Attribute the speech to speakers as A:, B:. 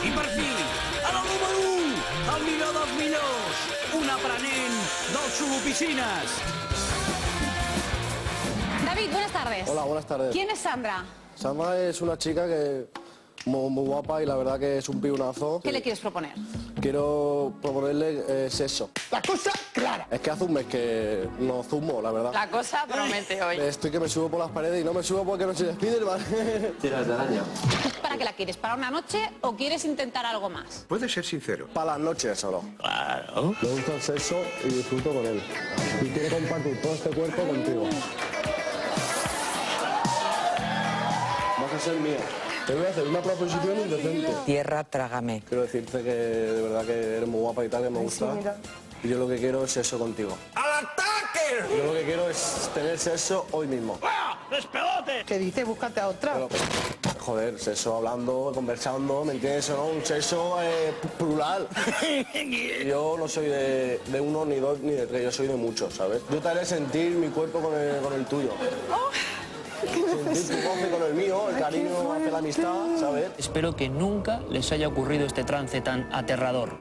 A: I per fi, a la número 1, el millor dels millors, un aprenent del Xolopiscines.
B: David, buenas tardes.
C: Hola, buenas tardes.
B: ¿Quién es Sandra?
C: Sandra es una chica que muy guapa y la verdad que es un pibonazo.
B: ¿Qué le quieres proponer?
C: Quiero proponerle sexo.
D: La cosa clara.
C: Es que hace un mes que no zumo, la verdad.
E: La cosa promete hoy.
C: Estoy que me subo por las paredes y no me subo porque no soy Spiderman. Tiras de araña.
B: ¿Para qué la quieres? ¿Para una noche o quieres intentar algo más?
D: Puedes ser sincero.
C: Para las noches solo.
A: Claro.
C: Me gusta el sexo y disfruto con él. Y quiero compartir todo este cuerpo contigo. Vas a ser mía. Te voy a hacer una proposición indecente.
F: Tierra, trágame.
C: Quiero decirte que de verdad que eres muy guapa y tal, que me gusta. Y yo lo que quiero es sexo contigo.
A: ¡Al ataque!
C: Yo lo que quiero es tener sexo hoy mismo.
A: ¡Despelote!
F: ¿Qué dices? Búscate a otra.
C: Pero, joder, sexo hablando, conversando, ¿me entiendes? ¿No? Un sexo plural. Yo no soy de uno, ni dos, ni de tres, yo soy de muchos, ¿sabes? Yo te haré sentir mi cuerpo con el tuyo. Sentir tu goce con el mío, el cariño hacia la amistad, ¿sabes?
G: Espero que nunca les haya ocurrido este trance tan aterrador.